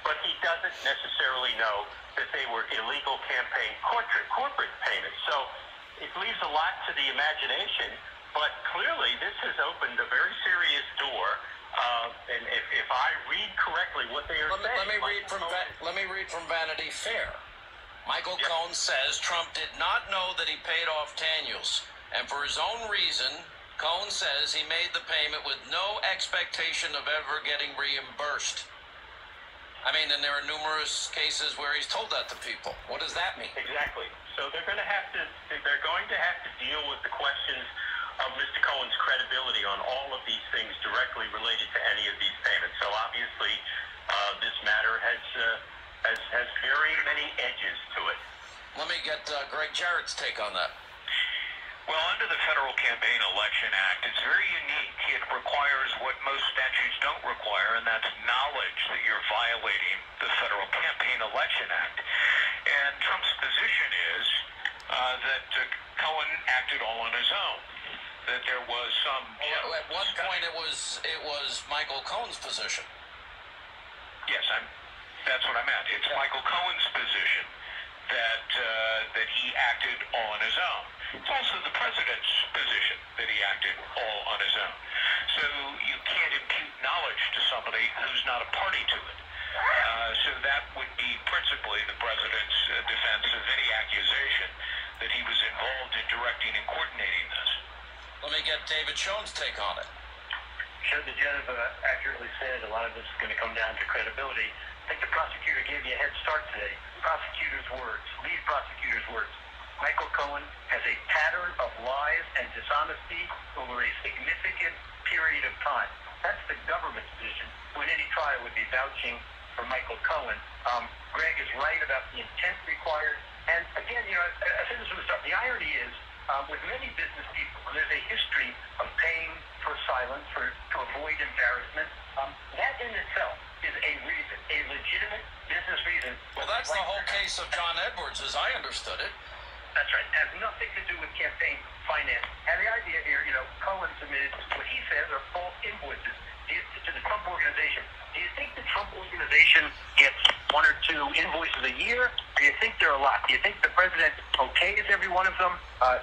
but he doesn't necessarily know that they were illegal campaign corporate payments. So it leaves a lot to the imagination, but clearly this has opened a very serious door. And if I read correctly what they are saying... Let me read from Vanity Fair. Michael Cohen says Trump did not know that he paid off Daniels, and for his own reason, Cohen says he made the payment with no expectation of ever getting reimbursed. I mean, and there are numerous cases where he's told that to people. What does that mean? Exactly. So they're going to have to deal with the questions of Mr. Cohen's credibility on all of these things directly related to any of these payments. So obviously, this matter has very many edges to it. Let me get Greg Jarrett's take on that. Well, under the Federal Campaign Election Act, it's very unique. It requires what most statutes don't require, and that's knowledge that you're violating the Federal Campaign Election Act. And Trump's position is that Cohen acted all on his own, that there was some... At one point, it was Michael Cohen's position. Yes, that's what I meant. It's Michael Cohen's position that he acted all on his own. It's also the president's position that he acted all on his own. So you can't impute knowledge to somebody who's not a party to it. So that would be principally the president's defense of any accusation that he was involved in directing and coordinating this. Let me get David Schoen's take on it. Sure, DiGenova accurately said a lot of this is going to come down to credibility. I think the prosecutor gave you a head start today. Prosecutor's words, lead prosecutor's words. Michael Cohen has a pattern of lies and dishonesty over a significant period of time. That's the government's position, who in any trial would be vouching for Michael Cohen. Greg is right about the intent required. And again, I said this from the start, the irony is, with many business people, there's a history of paying for silence, to avoid embarrassment. That in itself is a reason, a legitimate business reason. Well, that's the whole case of John Edwards, as I understood it. That's right. It has nothing to do with campaign finance. And the idea here, Cohen submitted what he says are false invoices to the Trump organization. Do you think the Trump organization gets one or two invoices a year? Or do you think there are a lot? Do you think the president okays every one of them?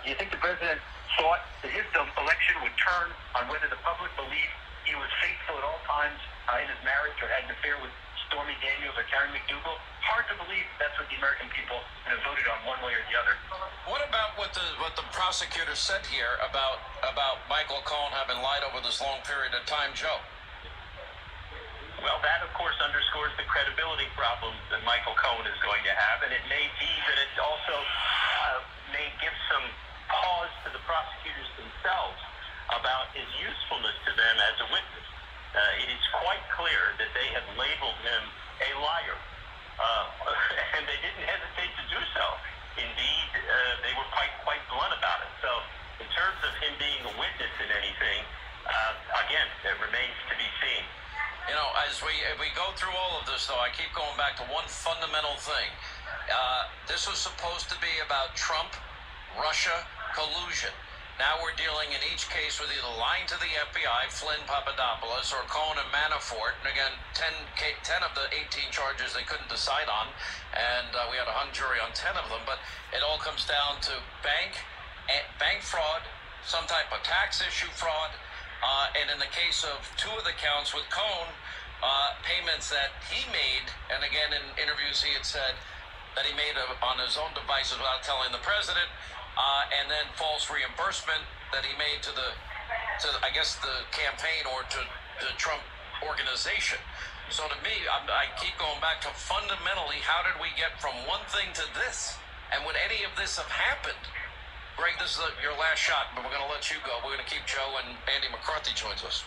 Do you think the president thought that his election would turn on whether the public believed he was faithful at all times in his marriage or had an affair with Stormy Daniels or Karen McDougal? Hard to believe that's what the American people have voted on one way or the other. What about what the prosecutor said here about Michael Cohen having lied over this long period of time, Joe? Well, that, of course, underscores the credibility problems that Michael Cohen is going to have, and it may be that it also may give some pause to the prosecutors themselves about his usefulness to them as a witness. It is quite clear that they have labeled him a liar, and they didn't hesitate to do so. Indeed, they were quite blunt about it. So in terms of him being a witness in anything, again, it remains to be seen. As we go through all of this, though, I keep going back to one fundamental thing. This was supposed to be about Trump-Russia collusion. Now we're dealing in each case with either lying to the FBI, Flynn, Papadopoulos, or Cohen and Manafort. And again, 10 of the 18 charges they couldn't decide on, and we had a hung jury on 10 of them. But it all comes down to bank fraud, some type of tax issue fraud, and in the case of two of the counts with Cohen, payments that he made, and again in interviews he had said that he made on his own devices without telling the president, and then false reimbursement that he made to I guess the campaign or to the Trump organization. So to me, I keep going back to fundamentally, how did we get from one thing to this? And would any of this have happened? Greg, this is your last shot, but we're going to let you go. We're going to keep Joe, and Andy McCarthy joins us.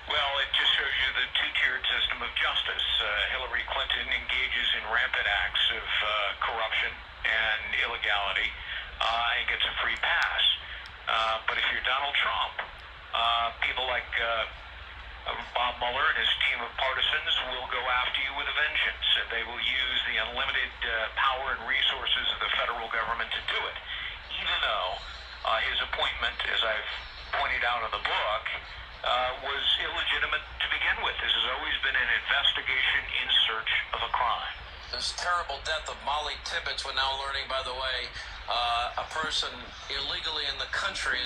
Well, it just shows you the two-tiered system of justice. Hillary Clinton engages in rampant acts of corruption and illegality and gets a free pass. But if you're Donald Trump, people like Bob Mueller and his team of partisans will go after you with a vengeance, and they will use the unlimited power and resources of the federal government to do it, even though his appointment, as I've pointed out in the book, was illegitimate to begin with. This has always been an investigation in search This terrible death of Molly Tibbetts. We're now learning, by the way, a person illegally in the country is